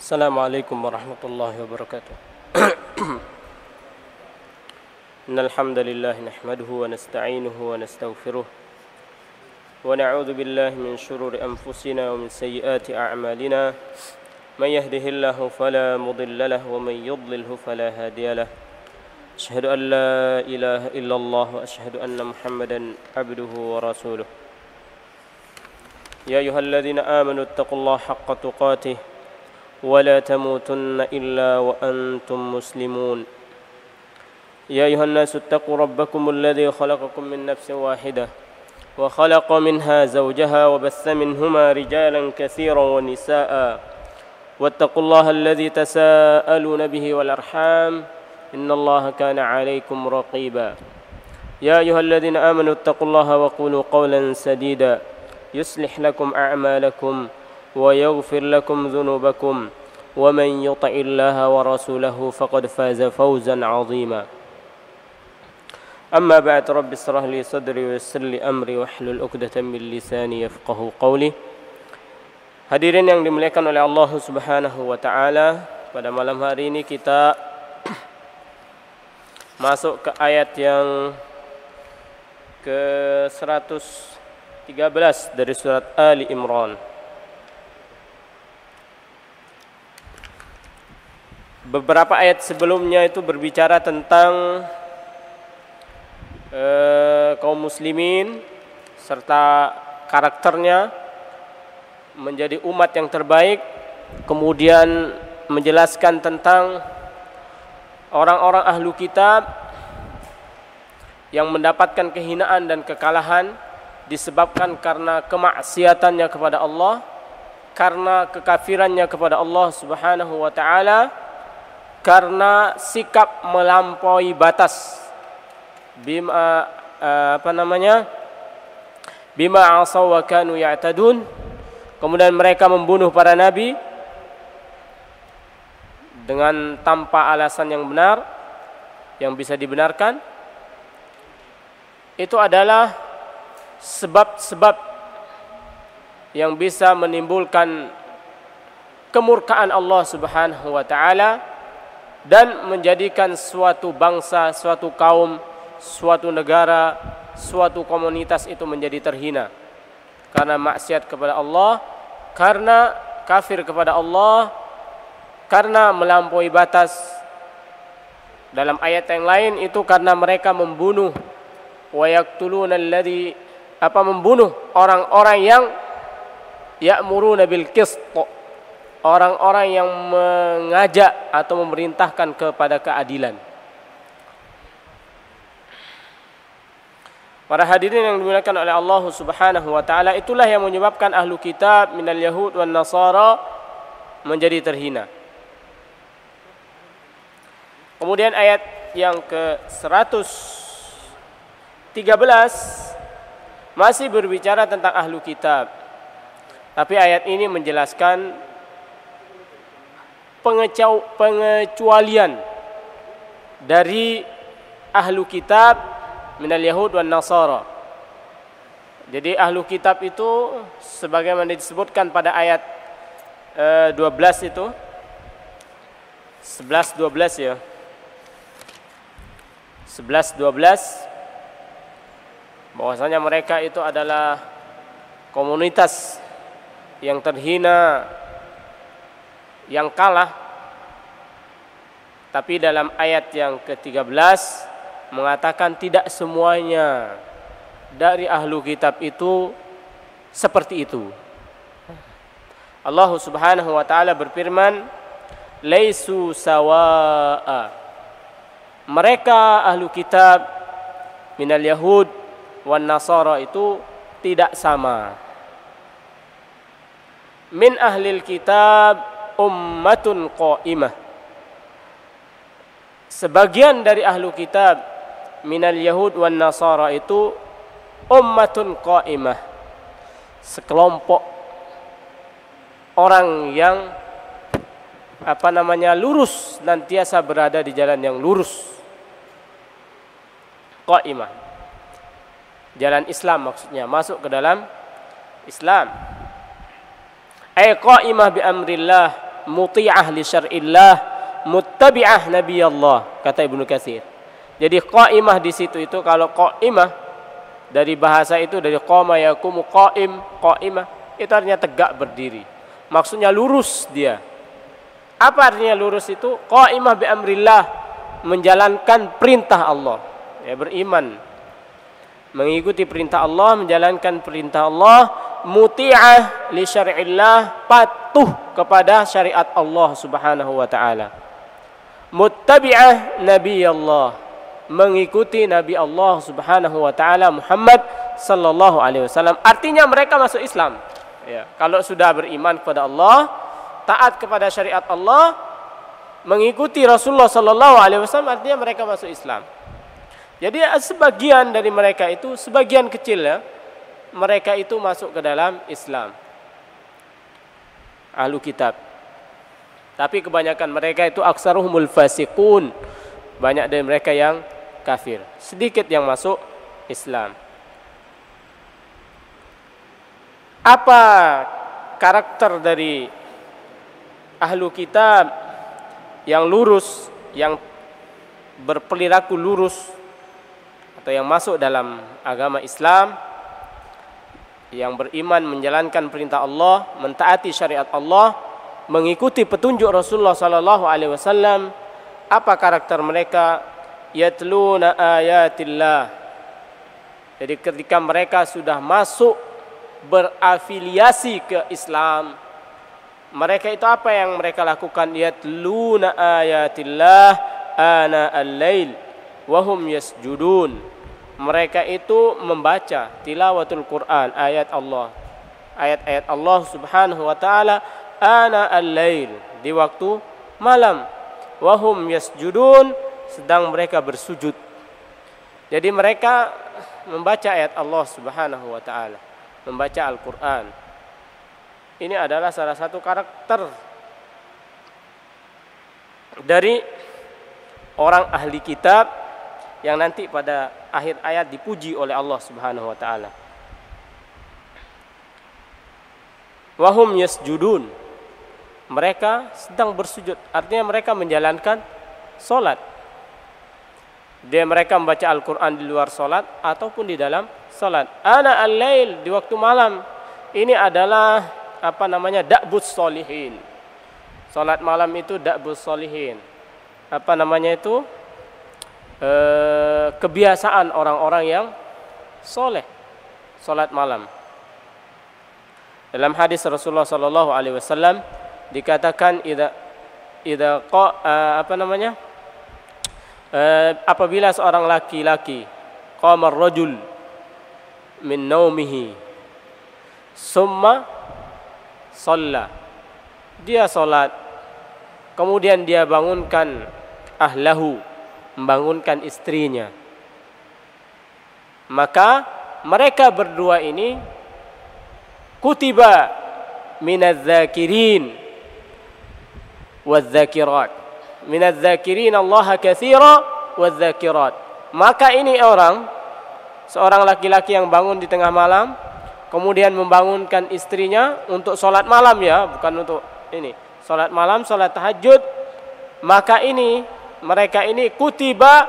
Assalamualaikum warahmatullahi wabarakatuh. Innal hamdalillah nahmaduhu wa nasta'inuhu wa nastaghfiruh wa na'udzu billahi min shururi anfusina wa min sayyiati a'malina. Man yahdihillahu fala mudilla lahu wa man yudlilhu fala hadiya lahu. Asyhadu an la ilaha illallah wa asyhadu anna Muhammadan abduhu wa rasuluh. Ya ayyuhalladzina amanu ittaqullaha haqqa tuqatih ولا تموتن إلا وأنتم مسلمون يا أيها الناس اتقوا ربكم الذي خلقكم من نفس واحدة وخلق منها زوجها وبث منهما رجالا كثيرا ونساء واتقوا الله الذي تساءلون به والأرحام إن الله كان عليكم رقيبا يا أيها الذين آمنوا اتقوا الله وقولوا قولا سديدا يصلح لكم أعمالكم ويغفر لكم ذنوبكم ومن يطع الله ورسوله فقد فاز فوزا عظيما أما بعد رب اشرح لي صدري ويسر لي أمري واحلل عقدة من لساني يفقهوا قولي. Hadirin yang dimuliakan oleh Allah Subhanahu wa taala, pada malam hari ini kita masuk ke ayat yang ke-113 dari surat Ali Imran. Beberapa ayat sebelumnya itu berbicara tentang kaum muslimin serta karakternya menjadi umat yang terbaik, kemudian menjelaskan tentang orang-orang ahlu kitab yang mendapatkan kehinaan dan kekalahan disebabkan karena kemaksiatannya kepada Allah, karena kekafirannya kepada Allah Subhanahu wa taala, karena sikap melampaui batas bima asaw wa kanu ya'tadun. Kemudian mereka membunuh para nabi dengan tanpa alasan yang benar yang bisa dibenarkan. Itu adalah sebab-sebab yang bisa menimbulkan kemurkaan Allah Subhanahu wa taala dan menjadikan suatu bangsa, suatu kaum, suatu negara, suatu komunitas itu menjadi terhina karena maksiat kepada Allah, karena kafir kepada Allah, karena melampaui batas. Dalam ayat yang lain itu karena mereka membunuh membunuh orang-orang yang ya'muruna bil qist, orang-orang yang mengajak atau memerintahkan kepada keadilan. Para hadirin yang dimuliakan oleh Allah Subhanahu wa taala, itulah yang menyebabkan ahlu kitab minal yahud wan nasara menjadi terhina. Kemudian ayat yang ke-113 masih berbicara tentang ahlu kitab. Tapi ayat ini menjelaskan pengecualian dari ahlu kitab minal yahud wan nasara. Jadi ahlu kitab itu sebagaimana disebutkan pada ayat 12 itu 11-12 ya. 11-12 bahwasanya mereka itu adalah komunitas yang terhina, yang kalah. Tapi dalam ayat yang ke-13 mengatakan tidak semuanya dari ahlu kitab itu seperti itu. Allah Subhanahu wa taala berfirman, "Laisu sawaa." Mereka ahlu kitab minal yahud wan nasara itu tidak sama. Min ahlil kitab ummatun qa'imah. Sebagian dari ahlu kitab minal yahud wan nasara itu ummatun qa'imah, sekelompok orang yang lurus, nantiasa berada di jalan yang lurus. Qa'imah, jalan Islam maksudnya, masuk ke dalam Islam. Ay qa'imah bi amrillah, muti'ah li syar'illah, muttabi'ah nabi Allah, kata Ibnu Katsir. Jadi qa'imah di situ itu, kalau qa'imah dari bahasa itu dari qama yaqumu qa'im, qa'imah itu artinya tegak berdiri. Maksudnya lurus dia. Apa artinya lurus itu? Qa'imah bi amrillah, menjalankan perintah Allah. Ya, beriman, mengikuti perintah Allah, menjalankan perintah Allah, muti'ah li syar'illah, patuh kepada syariat Allah Subhanahu wa taala. Muttabi'ah nabi Allah, mengikuti nabi Allah Subhanahu wa taala Muhammad sallallahu alaihi wasallam. Artinya mereka masuk Islam. Ya, kalau sudah beriman kepada Allah, taat kepada syariat Allah, mengikuti Rasulullah sallallahu alaihi wasallam, artinya mereka masuk Islam. Jadi sebagian dari mereka itu, sebagian kecil ya, mereka itu masuk ke dalam Islam, ahlu kitab. Tapi kebanyakan mereka itu aksaruhumul fasiqun, banyak dari mereka yang kafir, sedikit yang masuk Islam. Apa karakter dari ahlu kitab yang lurus, yang berperilaku lurus, atau yang masuk dalam agama Islam, yang beriman, menjalankan perintah Allah, mentaati syariat Allah, mengikuti petunjuk Rasulullah sallallahu alaihi wasallam? Apa karakter mereka? Yatluna ayatillah. Jadi ketika mereka sudah masuk berafiliasi ke Islam, mereka itu apa yang mereka lakukan? Yatluna ayatillah ana al-lail wa hum yasjudun. Mereka itu membaca tilawatul Quran, ayat Allah, ayat-ayat Allah Subhanahu wa taala, ana al-lail, di waktu malam, wa hum yasjudun, sedang mereka bersujud. Jadi mereka membaca ayat Allah Subhanahu wa taala, membaca Al-Quran. Ini adalah salah satu karakter dari orang ahli kitab yang nanti pada akhir ayat dipuji oleh Allah Subhanahu wa taala. Wahum yasjudun, mereka sedang bersujud, artinya mereka menjalankan salat. Mereka membaca Al-Quran di luar salat ataupun di dalam salat. Ana al-lail, di waktu malam. Ini adalah da'bus solihin. Salat malam itu da'bus solihin. Kebiasaan orang-orang yang soleh, salat malam. Dalam hadis Rasulullah sallallahu alaihi wasallam dikatakan apabila seorang laki-laki qamar rajul min naumihi summa shalla, dia salat, kemudian dia bangunkan ahlahu, membangunkan istrinya, maka mereka berdua ini kutiba minadz-dzakirin wadz-dzakirat, minadz-dzakirin Allah katsira wadz-dzakirat. Maka ini seorang laki-laki yang bangun di tengah malam, kemudian membangunkan istrinya untuk sholat malam, ya, bukan untuk ini, sholat malam, sholat tahajud. Maka mereka ini kutiba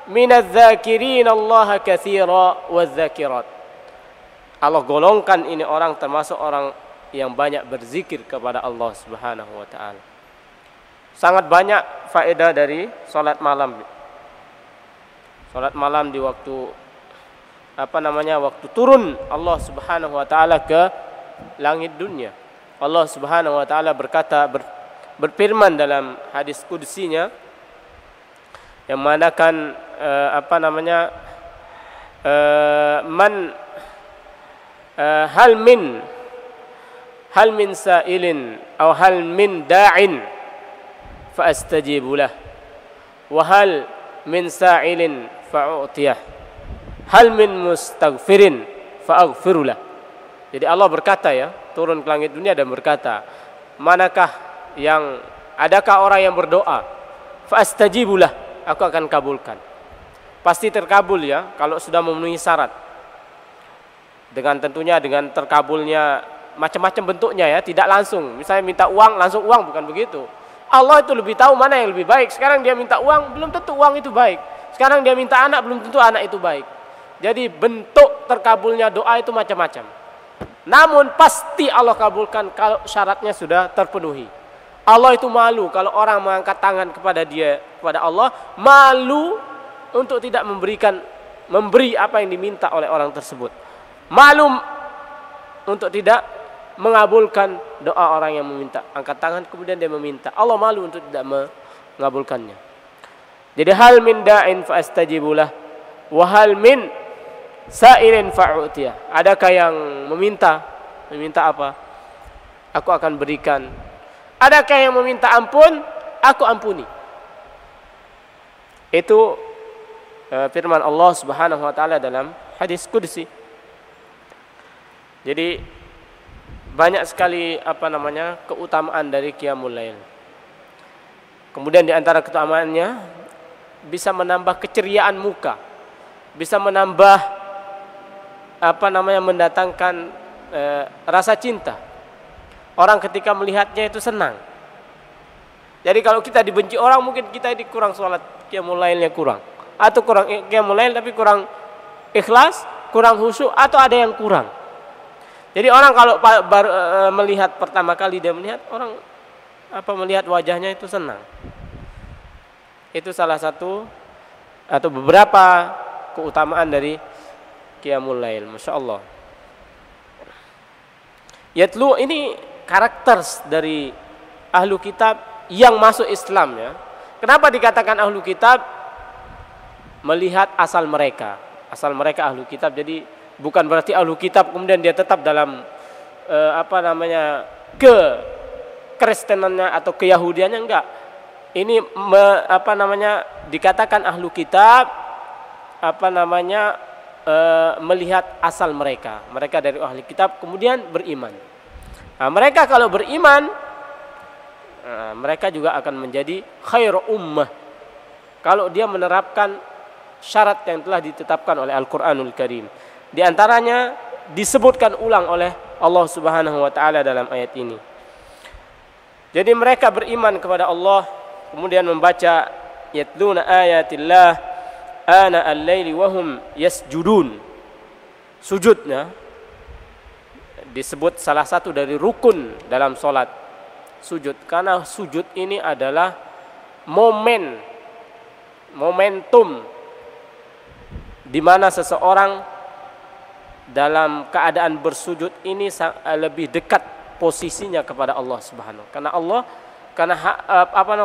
minadz-dzakirin Allah katsira wadz-dzakirat. Allah golongkan ini orang termasuk orang yang banyak berzikir kepada Allah Subhanahu wa taala. Sangat banyak faedah dari salat malam. Salat malam di waktu waktu turun Allah Subhanahu wa taala ke langit dunia. Allah Subhanahu wa taala berfirman dalam hadis qudsinya yang mengatakan hal min sa'ilin atau hal min da'in fa astajibu lah, wa hal min sa'ilin fa'utiyah, hal min mustaghfirin fa aghfiru lah. Jadi Allah berkata, ya, turun ke langit dunia dan berkata, adakah orang yang berdoa, fa astajibu lah, aku akan kabulkan. Pasti terkabul, ya, kalau sudah memenuhi syarat. Dengan tentunya dengan terkabulnya macam-macam bentuknya ya, tidak langsung. Misalnya minta uang, langsung uang, bukan begitu. Allah itu lebih tahu mana yang lebih baik. Sekarang dia minta uang, belum tentu uang itu baik. Sekarang dia minta anak, belum tentu anak itu baik. Jadi bentuk terkabulnya doa itu macam-macam. Namun pasti Allah kabulkan kalau syaratnya sudah terpenuhi. Allah itu malu kalau orang mengangkat tangan kepada dia, kepada Allah, malu untuk tidak memberi apa yang diminta oleh orang tersebut. Malu untuk tidak mengabulkan doa orang yang meminta. Angkat tangan kemudian dia meminta. Allah malu untuk tidak mengabulkannya. Jadi hal min da'in fa astajibulah wa hal min sa'ilin fa'utiyah. Adakah yang meminta? Meminta apa? Aku akan berikan. Adakah yang meminta ampun? Aku ampuni. Itu firman Allah Subhanahu wa taala dalam hadis qudsi. Jadi banyak sekali keutamaan dari qiyamul lail. Kemudian di antara keutamaannya bisa menambah keceriaan muka, bisa menambah mendatangkan rasa cinta. Orang ketika melihatnya itu senang. Jadi kalau kita dibenci orang, mungkin kita ini kurang sholat qiyamul lailnya kurang, atau kurang qiyamul lail tapi kurang ikhlas, kurang khusyuk, atau ada yang kurang. Jadi orang kalau melihat pertama kali dia melihat orang melihat wajahnya itu senang. Itu salah satu atau beberapa keutamaan dari qiyamul lail. Masya Allah. Yatlu ini karakter dari ahlu kitab yang masuk Islam ya. Kenapa dikatakan ahlu kitab? Melihat asal mereka. Asal mereka ahlu kitab. Jadi bukan berarti ahlu kitab kemudian dia tetap dalam kekristenannya atau keyahudiannya, enggak. Ini dikatakan ahlu kitab melihat asal mereka. Mereka dari ahli kitab kemudian beriman. Nah, mereka kalau beriman, mereka juga akan menjadi khairu ummah. Kalau dia menerapkan syarat yang telah ditetapkan oleh Al-Quranul Karim. Di antaranya disebutkan ulang oleh Allah Subhanahu wa taala dalam ayat ini. Jadi mereka beriman kepada Allah, kemudian membaca yatluna ayatillah ana al-laili wa hum yasjudun. Sujudnya disebut salah satu dari rukun dalam salat, sujud. Karena sujud ini adalah momentum di mana seseorang dalam keadaan bersujud ini lebih dekat posisinya kepada Allah Subhanahu. Karena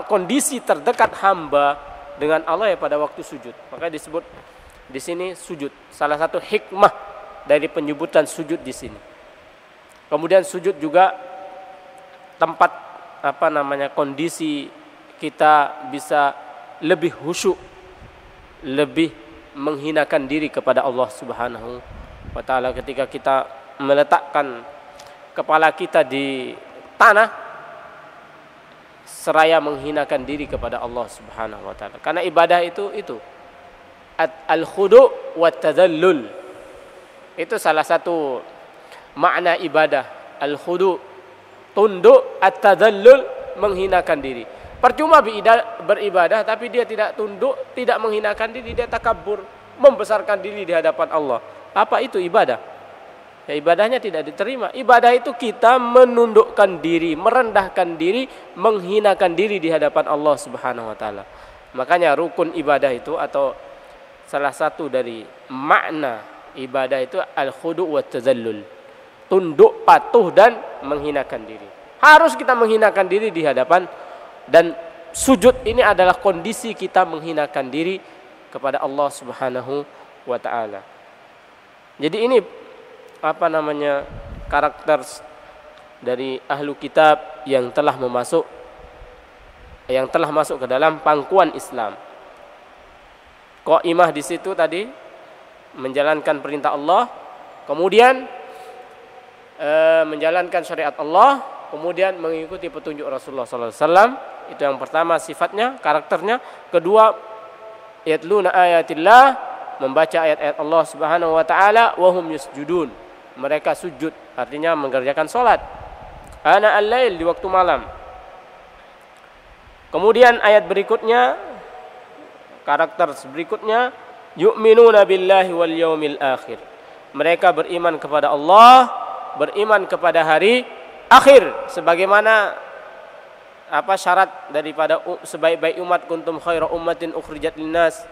kondisi terdekat hamba dengan Allah ya pada waktu sujud. Maka disebut di sini sujud. Salah satu hikmah dari penyebutan sujud di sini. Kemudian sujud juga tempat kondisi kita bisa lebih khusyuk, lebih menghinakan diri kepada Allah Subhanahu wa taala ketika kita meletakkan kepala kita di tanah seraya menghinakan diri kepada Allah Subhanahu wa taala. Karena ibadah itu al-khudu' wa tadallul. Itu salah satu makna ibadah, al-khudu', tunduk, at-tadallul, menghinakan diri. Percuma beribadah tapi dia tidak tunduk, tidak menghinakan diri, dia takabur, membesarkan diri di hadapan Allah. Apa itu ibadah? Ya, ibadahnya tidak diterima. Ibadah itu kita menundukkan diri, merendahkan diri, menghinakan diri di hadapan Allah Subhanahu wa taala. Makanya rukun ibadah itu atau salah satu dari makna ibadah itu al-khudu' wa tazallul. Tunduk, patuh dan menghinakan diri. Harus kita menghinakan diri di hadapan, dan sujud ini adalah kondisi kita menghinakan diri kepada Allah Subhanahu wa taala. Jadi ini karakter dari ahlu kitab yang telah masuk ke dalam pangkuan Islam. Qaimah di situ tadi menjalankan perintah Allah, kemudian menjalankan syariat Allah, kemudian mengikuti petunjuk Rasulullah sallallahu alaihi wasallam. Itu yang pertama sifatnya, karakternya. Kedua, yatluna ayatillah, membaca ayat-ayat Allah Subhanahu wa taala wa hum yasjudun, mereka sujud, artinya mengerjakan salat. Ana al-lail, di waktu malam. Kemudian ayat berikutnya, karakter berikutnya, yu'minuna billahi wal yaumil akhir. Mereka beriman kepada Allah, beriman kepada hari akhir, sebagaimana syarat daripada sebaik-baik umat, kuntum khaira ummatin ukhrijat linnas.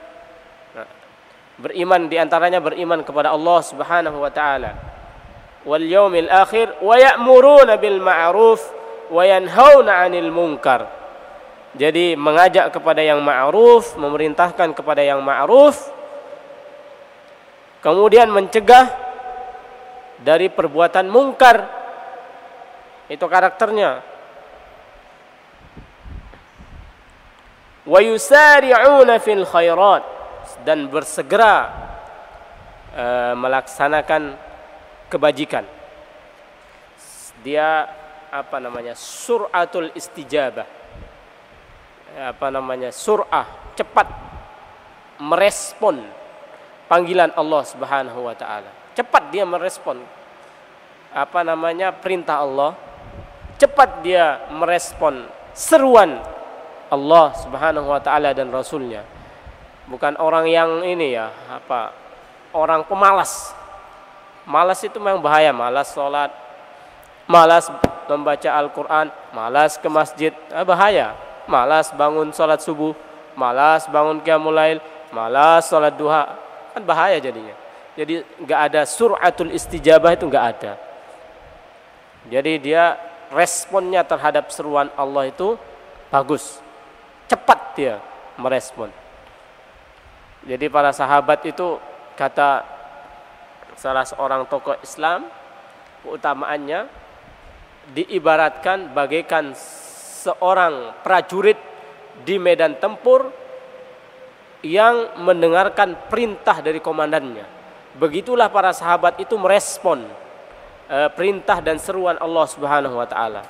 Beriman, diantaranya beriman kepada Allah Subhanahu wa taala, wal yaumil akhir, wa ya'muruna bil ma'ruf wa yanhauna 'anil munkar. Jadi mengajak kepada yang ma'ruf, memerintahkan kepada yang ma'ruf, kemudian mencegah dari perbuatan mungkar. Itu karakternya. Wa yusari'una fil khairat, dan bersegera melaksanakan kebajikan. Dia sur'atul istijabah. Sur'ah, cepat merespon panggilan Allah Subhanahu wa taala. Cepat dia merespon perintah Allah. Cepat dia merespon seruan Allah Subhanahu wa taala dan Rasulnya. Bukan orang yang orang pemalas. Malas itu memang bahaya. Malas sholat, malas membaca Al-Quran, malas ke masjid, bahaya. Malas bangun sholat subuh, malas bangun qiyamul lail, malas sholat duha, kan bahaya jadinya. Jadi nggak ada sur'atul istijabah, itu nggak ada. Jadi dia responnya terhadap seruan Allah itu bagus, cepat dia merespon. Jadi para sahabat itu, kata salah seorang tokoh Islam, keutamaannya diibaratkan bagaikan seorang prajurit di medan tempur yang mendengarkan perintah dari komandannya. Begitulah para sahabat itu merespon perintah dan seruan Allah Subhanahu wa taala.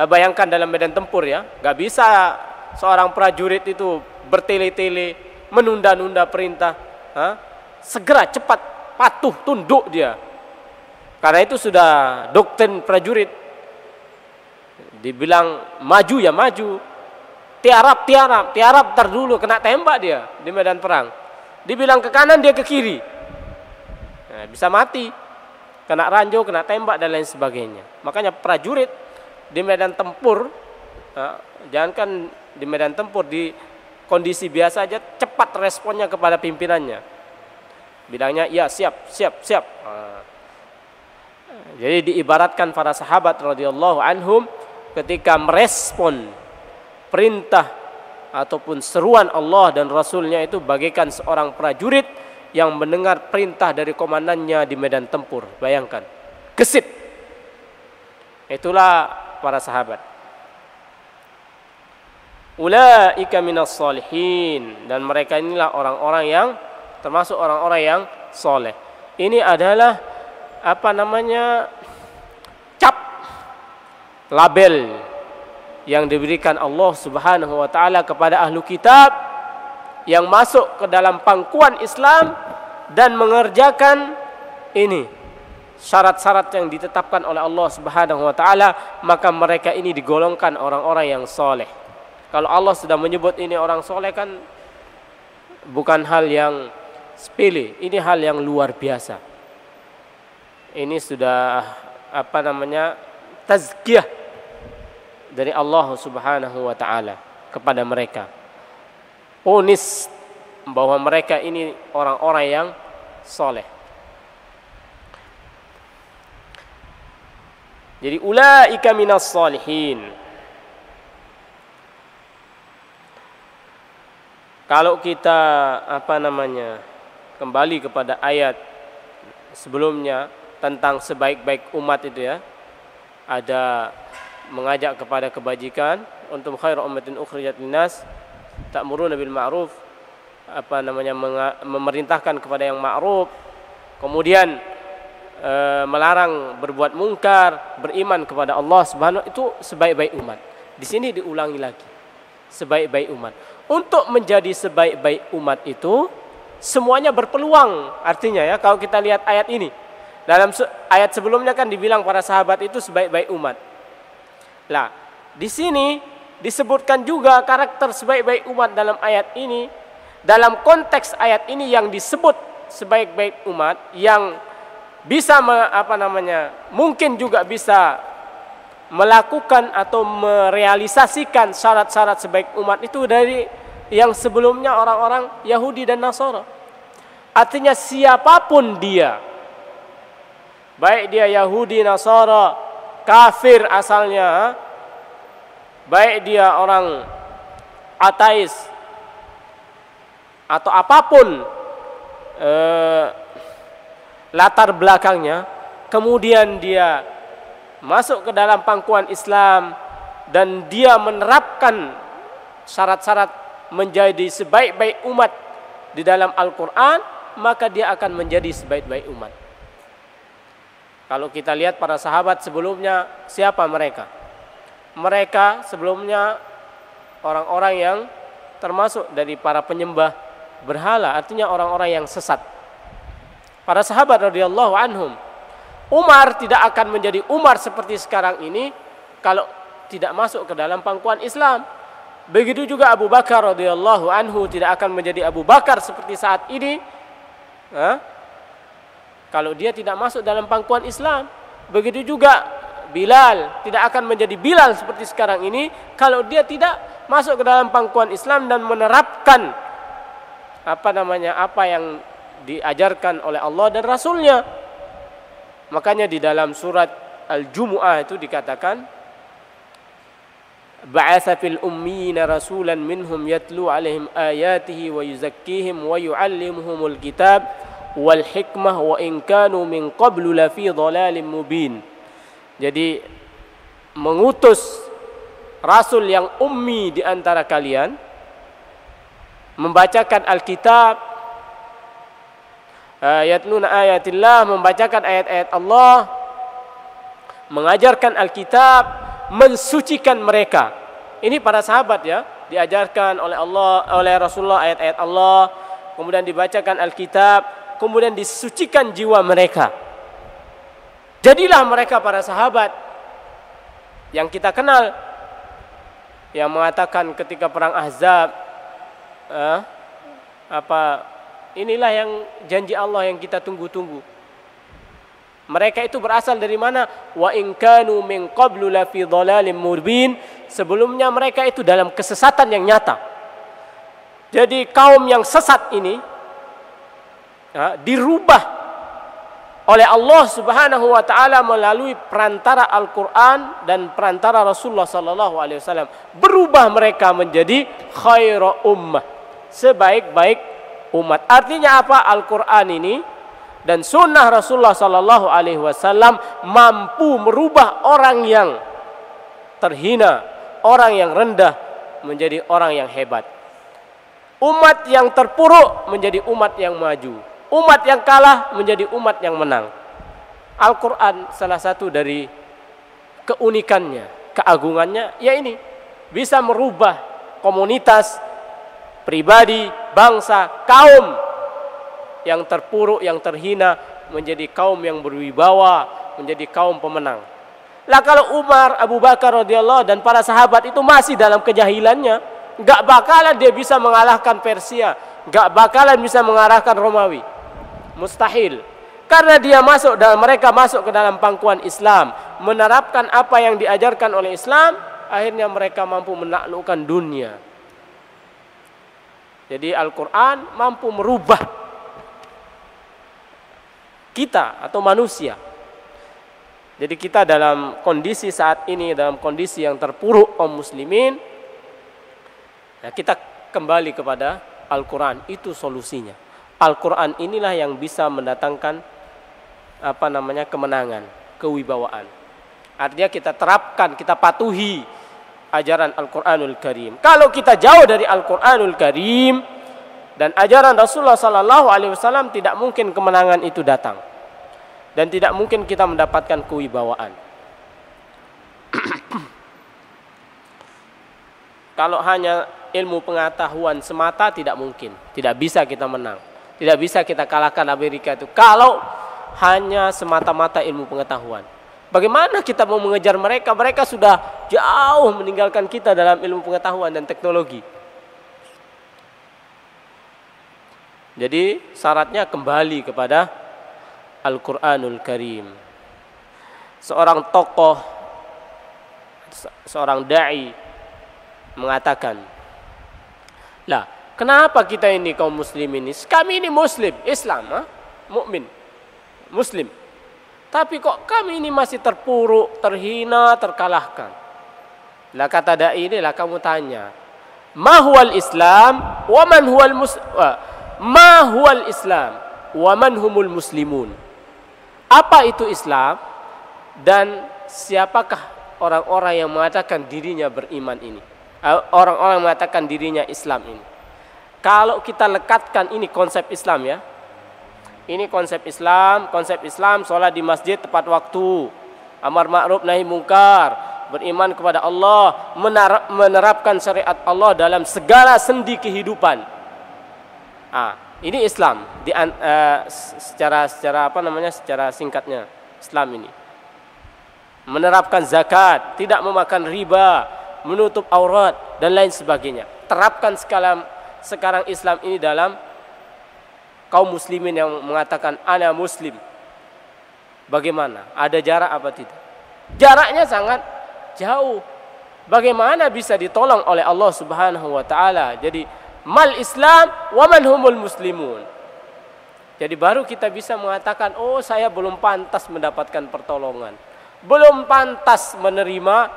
Bayangkan dalam medan tempur ya, gak bisa seorang prajurit itu bertele-tele, menunda-nunda perintah. Segera, cepat, patuh, tunduk dia. Karena itu sudah doktrin prajurit. Dibilang maju ya maju, tiarap tar dulu, kena tembak dia di medan perang. Dibilang ke kanan dia ke kiri, bisa mati, kena ranjau, kena tembak dan lain sebagainya. Makanya prajurit di medan tempur, jangankan di medan tempur, di kondisi biasa aja cepat responnya kepada pimpinannya. Bilangnya ya siap. Jadi diibaratkan para sahabat radhiyallahu anhum ketika merespon perintah ataupun seruan Allah dan Rasulnya itu bagaikan seorang prajurit yang mendengar perintah dari komandannya di medan tempur. Bayangkan, gesit. Itulah para sahabat. Ulaika minas shalihin, dan mereka inilah orang-orang yang termasuk orang-orang yang soleh. Ini adalah cap, label yang diberikan Allah Subhanahu wa taala kepada ahlu kitab yang masuk ke dalam pangkuan Islam dan mengerjakan ini syarat-syarat yang ditetapkan oleh Allah Subhanahu wa taala, maka mereka ini digolongkan orang-orang yang soleh. Kalau Allah sudah menyebut ini orang soleh, kan bukan hal yang sepele, ini hal yang luar biasa. Ini sudah tazkiyah dari Allah Subhanahu wa taala kepada mereka. Ponis bahwa mereka ini orang-orang yang soleh. Jadi ulaika minas shalihin. Kalau kita kembali kepada ayat sebelumnya tentang sebaik-baik umat itu ya, ada mengajak kepada kebajikan, untuk khairu ummatin ukhrijat linnas, ta'muruna bil ma'ruf, memerintahkan kepada yang ma'ruf, kemudian melarang berbuat mungkar, beriman kepada Allah Subhanahu, itu sebaik-baik umat. Di sini diulangi lagi, sebaik-baik umat. Untuk menjadi sebaik-baik umat itu semuanya berpeluang. Artinya ya, kalau kita lihat ayat ini, Dalam ayat sebelumnya kan dibilang para sahabat itu sebaik-baik umat. Lah, di sini disebutkan juga karakter sebaik-baik umat dalam ayat ini. Dalam konteks ayat ini yang disebut sebaik-baik umat yang bisa mungkin juga bisa melakukan atau merealisasikan syarat-syarat sebaik umat itu dari yang sebelumnya orang-orang Yahudi dan Nasara. Artinya siapapun dia, baik dia Yahudi, Nasara, kafir asalnya, baik dia orang ateis atau apapun latar belakangnya, kemudian dia masuk ke dalam pangkuan Islam dan dia menerapkan syarat-syarat menjadi sebaik-baik umat di dalam Al-Quran, maka dia akan menjadi sebaik-baik umat. Kalau kita lihat para sahabat sebelumnya, siapa mereka? Mereka sebelumnya orang-orang yang termasuk dari para penyembah berhala, artinya orang-orang yang sesat. Para sahabat radhiyallahu anhum, Umar tidak akan menjadi Umar seperti sekarang ini kalau tidak masuk ke dalam pangkuan Islam. Begitu juga Abu Bakar radhiyallahu anhu tidak akan menjadi Abu Bakar seperti saat ini kalau dia tidak masuk dalam pangkuan Islam. Begitu juga Bilal tidak akan menjadi Bilal seperti sekarang ini kalau dia tidak masuk ke dalam pangkuan Islam dan menerapkan apa yang diajarkan oleh Allah dan Rasulnya. Makanya di dalam surat Al-Jumu'ah itu dikatakan, ba'atsa fil ummiyina rasulan minhum yatlu 'alaihim ayatihi wa yuzakkihim wa yu'allimuhumul kitab wal hikmah wa in kanu min qablu lafi dhalalin mubin. Jadi mengutus rasul yang ummi di antara kalian, membacakan Alkitab, yatluna ayatillah, membacakan ayat-ayat Allah, mengajarkan Alkitab, mensucikan mereka. Ini para sahabat ya, diajarkan oleh Allah, oleh Rasulullah ayat-ayat Allah, kemudian dibacakan Alkitab, kemudian disucikan jiwa mereka. Jadilah mereka para sahabat yang kita kenal, yang mengatakan ketika perang Ahzab, inilah yang janji Allah yang kita tunggu-tunggu. Mereka itu berasal dari mana? Wa in kanu min qablu la fi dhalalin mubin. Sebelumnya mereka itu dalam kesesatan yang nyata. Jadi kaum yang sesat ini dirubah oleh Allah Subhanahu wa taala melalui perantara Al-Qur'an dan perantara Rasulullah sallallahu alaihi wasallam. Berubah mereka menjadi khairu ummah, sebaik-baik umat. Artinya apa? Al-Qur'an ini dan sunnah Rasulullah sallallahu alaihi wasallam mampu merubah orang yang terhina, orang yang rendah menjadi orang yang hebat. Umat yang terpuruk menjadi umat yang maju. Umat yang kalah menjadi umat yang menang. Al-Quran salah satu dari keunikannya, keagungannya, ya ini bisa merubah komunitas, pribadi, bangsa, kaum yang terpuruk, yang terhina menjadi kaum yang berwibawa, menjadi kaum pemenang. Lah kalau Umar, Abu Bakar radhiyallahu dan para sahabat itu masih dalam kejahilannya, gak bakalan dia bisa mengalahkan Persia, gak bakalan bisa mengalahkan Romawi. Mustahil. Karena mereka masuk ke dalam pangkuan Islam, menerapkan apa yang diajarkan oleh Islam, akhirnya mereka mampu menaklukkan dunia. Jadi Al-Quran mampu merubah kita atau manusia. Jadi kita dalam kondisi saat ini, dalam kondisi yang terpuruk kaum muslimin, kita kembali kepada Al-Quran, itu solusinya. Al-Quran inilah yang bisa mendatangkan kemenangan, kewibawaan. Artinya kita terapkan, kita patuhi ajaran Al-Quranul Karim. Kalau kita jauh dari Al-Quranul Karim dan ajaran Rasulullah Sallallahu Alaihi Wasallam, tidak mungkin kemenangan itu datang dan tidak mungkin kita mendapatkan kewibawaan. Kalau hanya ilmu pengetahuan semata tidak mungkin, tidak bisa kita menang. Tidak bisa kita kalahkan Amerika itu. Kalau hanya semata-mata ilmu pengetahuan. Bagaimana kita mau mengejar mereka? Mereka sudah jauh meninggalkan kita dalam ilmu pengetahuan dan teknologi. Jadi syaratnya kembali kepada Al-Quranul Karim. Seorang tokoh, seorang da'i mengatakan, lah kenapa kita ini kaum muslim ini? Kami ini muslim, Islam, mukmin, muslim. Tapi kok kami ini masih terpuruk, terhina, terkalahkan. Lah kata da'i ini lah kamu tanya, ma huwal Islam wa man huwal ma huwal Islam wa man humul muslimun. Apa itu Islam dan siapakah orang-orang yang mengatakan dirinya beriman ini? Orang-orang yang mengatakan dirinya Islam ini. Kalau kita lekatkan ini konsep Islam ya. Ini konsep Islam sholat di masjid tepat waktu, amar ma'ruf nahi mungkar, beriman kepada Allah, menerapkan syariat Allah dalam segala sendi kehidupan. Ini Islam secara singkatnya Islam ini. Menerapkan zakat, tidak memakan riba, menutup aurat dan lain sebagainya. Terapkan sekarang Islam ini dalam kaum muslimin yang mengatakan ana muslim. Bagaimana? Ada jarak apa tidak? Jaraknya sangat jauh. Bagaimana bisa ditolong oleh Allah Subhanahu wa taala? Jadi mal Islam wa man humul muslimun. Jadi baru kita bisa mengatakan, oh saya belum pantas mendapatkan pertolongan. Belum pantas menerima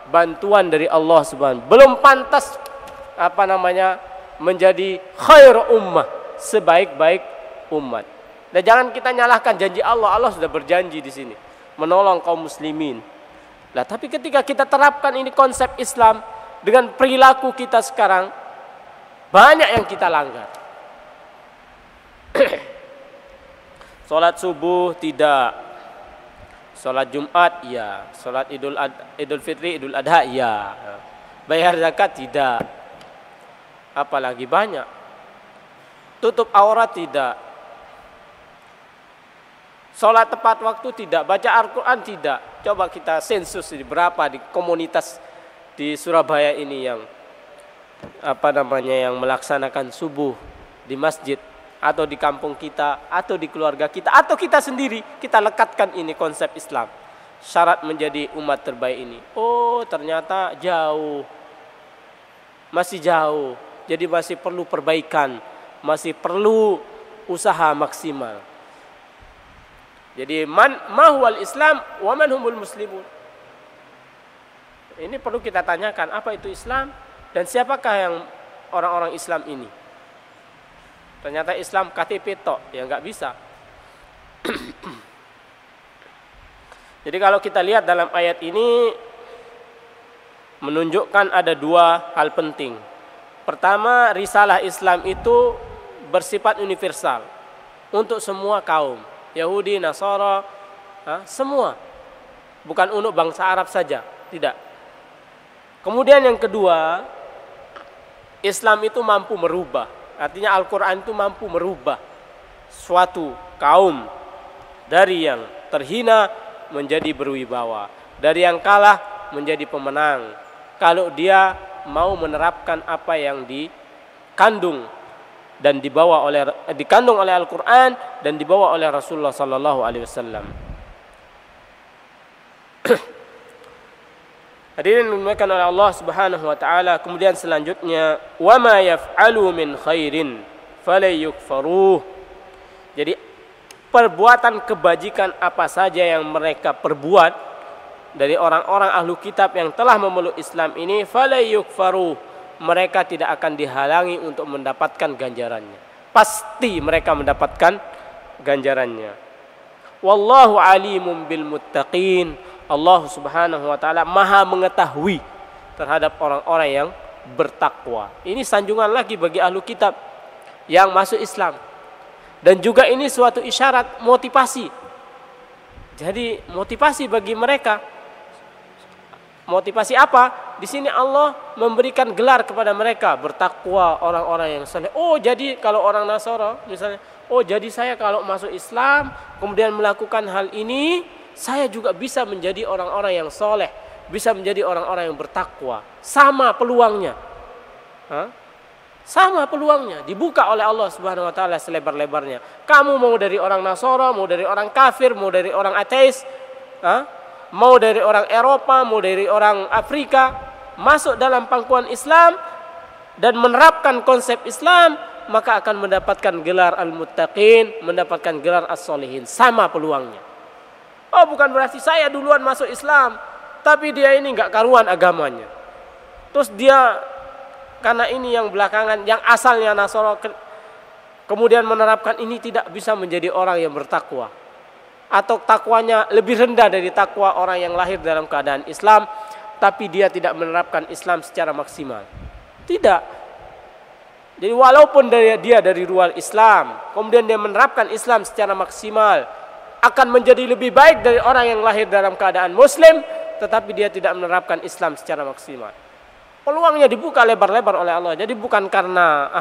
bantuan dari Allah Subhanahu. Belum pantas menjadi khair ummah, sebaik-baik umat. Dan jangan kita nyalahkan janji Allah. Allah sudah berjanji di sini menolong kaum muslimin. Nah, tapi ketika kita terapkan ini konsep Islam dengan perilaku kita sekarang, banyak yang kita langgar. Salat subuh tidak, salat Jumat ya, salat Idul Fitri, Idul Adha ya, bayar zakat tidak, apalagi banyak. Tutup aurat tidak, sholat tepat waktu tidak, baca Al-Quran tidak. Coba kita sensus ini berapa di komunitas di Surabaya ini yang yang melaksanakan subuh di masjid atau di kampung kita atau di keluarga kita atau kita sendiri. Kita lekatkan ini konsep Islam, syarat menjadi umat terbaik ini. Oh ternyata jauh, masih jauh. Jadi masih perlu perbaikan, masih perlu usaha maksimal. Jadi ma huwal Islam wa man humul muslimun. Ini perlu kita tanyakan, apa itu Islam dan siapakah yang orang-orang Islam ini? Ternyata Islam KTP tok, ya enggak bisa. Jadi kalau kita lihat dalam ayat ini menunjukkan ada dua hal penting. Pertama, risalah Islam itu bersifat universal untuk semua kaum, Yahudi, Nasara, semua. Bukan untuk bangsa Arab saja, tidak. Kemudian yang kedua, Islam itu mampu merubah. Artinya Al-Quran itu mampu merubah suatu kaum dari yang terhina menjadi berwibawa, dari yang kalah menjadi pemenang. Kalau dia mau menerapkan apa yang dikandung oleh Al-Quran dan dibawa oleh Rasulullah sallallahu alaihi wasallam. Hadirin dimuliakan oleh Allah Subhanahu wa taala. Kemudian selanjutnya, wa ma yaf'alu min khairin falyukfaruh. Jadi perbuatan kebajikan apa saja yang mereka perbuat dari orang-orang ahlu kitab yang telah memeluk Islam ini, falyukfaruh, mereka tidak akan dihalangi untuk mendapatkan ganjarannya. Pasti mereka mendapatkan ganjarannya. Wallahu alimun bil muttaqin. Allah Subhanahu wa taala Maha mengetahui terhadap orang-orang yang bertakwa. Ini sanjungan lagi bagi ahlu kitab yang masuk Islam. Dan juga ini suatu isyarat motivasi. Jadi motivasi bagi mereka. Motivasi apa? di sini Allah memberikan gelar kepada mereka, bertakwa, orang-orang yang saleh. Oh, jadi kalau orang Nasara misalnya, oh jadi saya kalau masuk Islam kemudian melakukan hal ini, saya juga bisa menjadi orang-orang yang soleh, bisa menjadi orang-orang yang bertakwa. Sama peluangnya. Sama peluangnya, dibuka oleh Allah Subhanahu wa taala selebar-lebarnya. Kamu mau dari orang Nasara, mau dari orang kafir, mau dari orang ateis, mau dari orang Eropa, mau dari orang Afrika, masuk dalam pangkuan Islam dan menerapkan konsep Islam, maka akan mendapatkan gelar al-muttaqin, mendapatkan gelar as-solihin. Sama peluangnya. Oh, bukan berarti saya duluan masuk Islam, tapi dia ini nggak karuan agamanya. Terus dia karena ini yang belakangan, yang asalnya Nasara, kemudian menerapkan ini, tidak bisa menjadi orang yang bertakwa. Atau takwanya lebih rendah dari takwa orang yang lahir dalam keadaan Islam, tapi dia tidak menerapkan Islam secara maksimal. Tidak. Jadi walaupun dia dari luar Islam, kemudian dia menerapkan Islam secara maksimal, akan menjadi lebih baik dari orang yang lahir dalam keadaan Muslim, tetapi dia tidak menerapkan Islam secara maksimal. Peluangnya dibuka lebar-lebar oleh Allah. Jadi bukan karena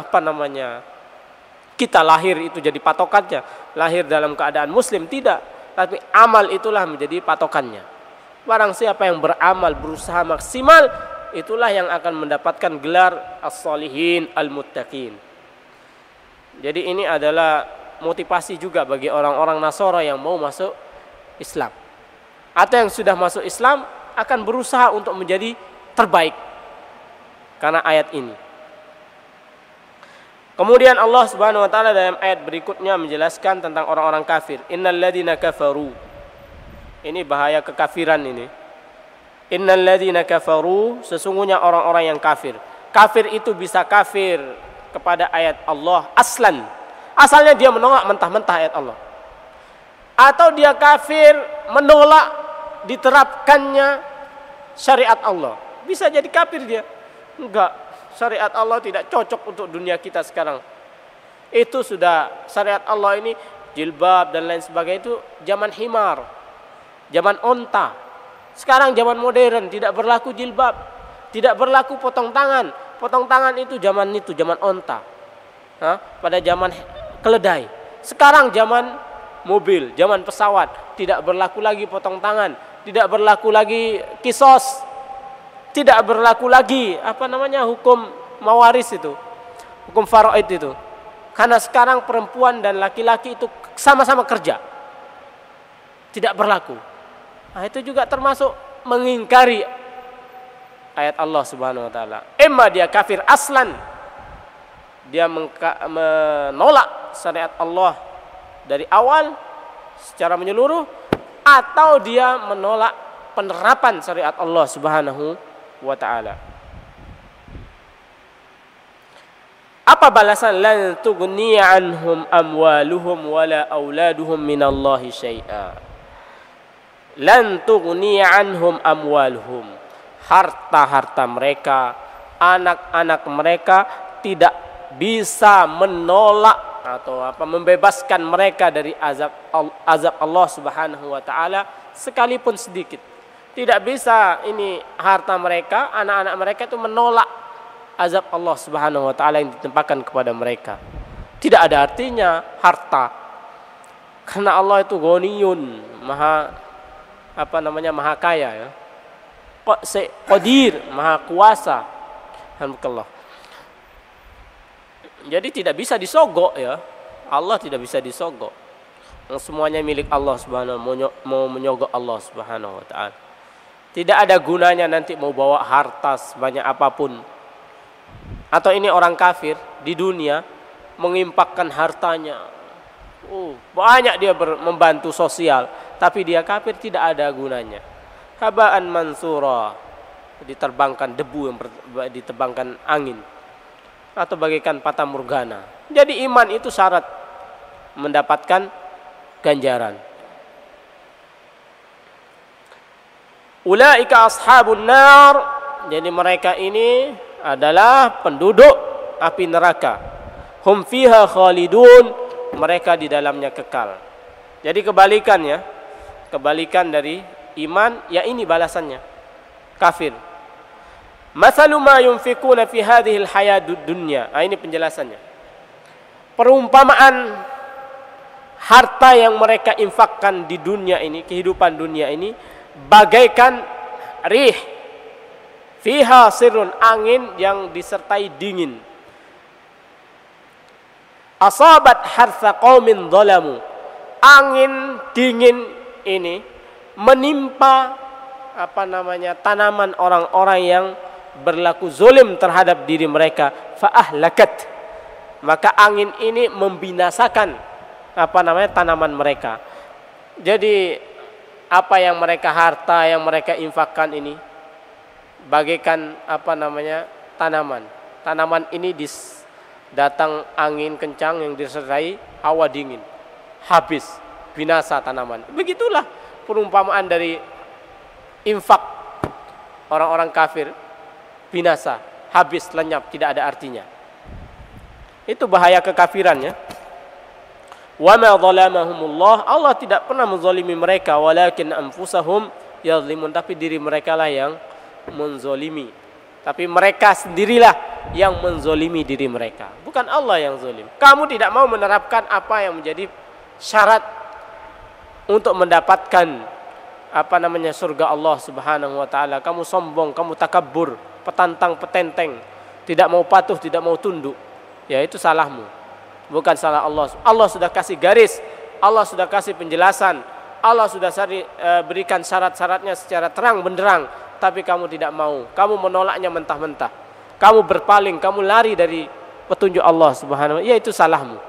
kita lahir itu jadi patokannya, lahir dalam keadaan Muslim, tidak. Tapi amal itulah menjadi patokannya. Barang siapa yang beramal, berusaha maksimal, itulah yang akan mendapatkan gelar as-solihin al-muttaqin. Jadi ini adalah motivasi juga bagi orang-orang Nasara yang mau masuk Islam, atau yang sudah masuk Islam akan berusaha untuk menjadi terbaik karena ayat ini. Kemudian Allah Subhanahu wa taala dalam ayat berikutnya menjelaskan tentang orang-orang kafir. Innal ladzina kafaru. Ini bahaya kekafiran ini. Innal ladzina kafaru, sesungguhnya orang-orang yang kafir. Kafir itu bisa kafir kepada ayat Allah aslan. Asalnya dia menolak mentah-mentah ayat Allah. Atau dia kafir menolak diterapkannya syariat Allah. Bisa jadi kafir dia. Enggak. Syariat Allah tidak cocok untuk dunia kita sekarang. Itu sudah syariat Allah ini, jilbab dan lain sebagainya, itu zaman himar, zaman onta. Sekarang zaman modern, tidak berlaku jilbab, tidak berlaku potong tangan. Potong tangan itu zaman onta. Pada zaman keledai. Sekarang zaman mobil, zaman pesawat, tidak berlaku lagi potong tangan, tidak berlaku lagi kisos. Tidak berlaku lagi hukum mawaris itu, hukum faraid itu. Karena sekarang perempuan dan laki-laki itu sama-sama kerja. Tidak berlaku. Nah, itu juga termasuk mengingkari ayat Allah Subhanahu wa taala. Emma dia kafir aslan. Dia menolak syariat Allah dari awal secara menyeluruh, atau dia menolak penerapan syariat Allah Subhanahu wa ta'ala. Apa balasan? Lan tughni anhum amwaluhum wala auladuhum minallahi syai'a. Lan tughni anhum amwaluhum. Harta-harta mereka, anak-anak mereka tidak bisa menolak atau membebaskan mereka dari azab Allah Subhanahu wa ta'ala sekalipun sedikit. Tidak bisa ini harta mereka, anak-anak mereka itu menolak azab Allah Subhanahu wa taala yang ditimpakan kepada mereka. Tidak ada artinya harta. Karena Allah itu ghaniyun, maha kaya ya. Qadir, maha kuasa. Alhamdulillah. Jadi tidak bisa disogok ya. Allah tidak bisa disogok. Semuanya milik Allah Subhanahu mau menyogok Allah Subhanahu wa taala. Tidak ada gunanya nanti mau bawa harta sebanyak apapun. Atau ini orang kafir di dunia mengimpakkan hartanya. Banyak dia membantu sosial, tapi dia kafir, tidak ada gunanya. Habaan mansura, diterbangkan debu yang diterbangkan angin. Atau bagaikan fata morgana. Jadi iman itu syarat mendapatkan ganjaran. Ulaika ashabun nar, jadi mereka ini adalah penduduk api neraka. Hum fiha khalidun, mereka di dalamnya kekal. Jadi kebalikan dari iman, ya ini balasannya. Kafir. Mathalu ma yunfikuna fi hadhil hayatid dunya. Ini penjelasannya. Perumpamaan harta yang mereka infakkan di dunia ini, kehidupan dunia ini, bagaikan rih fiha sirrun, angin yang disertai dingin. Asabat harsa qaumin zalamu. Angin dingin ini menimpa tanaman orang-orang yang berlaku zolim terhadap diri mereka, fa'ahlakat, maka angin ini membinasakan tanaman mereka. Jadi apa yang mereka, harta yang mereka infakkan ini bagaikan tanaman ini datang angin kencang yang disertai hawa dingin, habis, binasa tanaman. Begitulah perumpamaan dari infak orang-orang kafir, binasa, habis, lenyap, tidak ada artinya. Itu bahaya kekafirannya. Wa ma zalamahumullah, Allah tidak pernah menzalimi mereka, walakin anfusahum yazlimun, tapi diri mereka lah yang menzalimi. Tapi mereka sendirilah yang menzalimi diri mereka, bukan Allah yang zalim. Kamu tidak mau menerapkan apa yang menjadi syarat untuk mendapatkan surga Allah Subhanahu wa taala. Kamu sombong, kamu takabur, petantang petenteng, tidak mau patuh, tidak mau tunduk. Ya, itu salahmu, bukan salah Allah. Allah sudah kasih garis, Allah sudah kasih penjelasan, Allah sudah berikan syarat-syaratnya secara terang benderang, tapi kamu tidak mau, kamu menolaknya mentah-mentah, kamu berpaling, kamu lari dari petunjuk Allah Subhanahu wa taala. Ya, itu salahmu.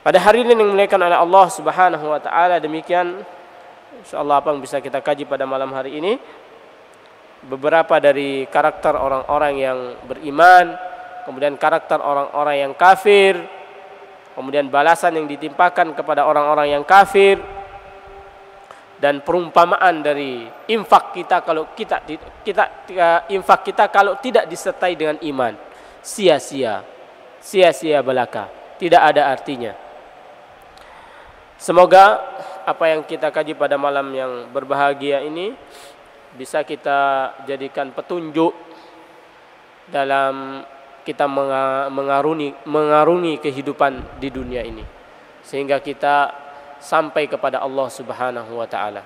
Pada hari ini yang dimuliakan oleh Allah Subhanahu wa taala, demikian insyaallah apa yang bisa kita kaji pada malam hari ini, beberapa dari karakter orang-orang yang beriman, kemudian karakter orang-orang yang kafir, kemudian balasan yang ditimpakan kepada orang-orang yang kafir, dan perumpamaan dari infak kita kalau infak kita kalau tidak disertai dengan iman, sia-sia belaka, tidak ada artinya. Semoga apa yang kita kaji pada malam yang berbahagia ini bisa kita jadikan petunjuk dalam kita mengarungi kehidupan di dunia ini, sehingga kita sampai kepada Allah Subhanahu wa taala.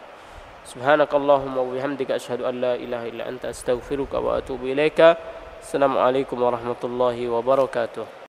Subhanakallahumma wa bihamdika asyhadu an la ilaha illa anta astaghfiruka wa atubu ilaika. Assalamualaikum warahmatullahi wabarakatuh.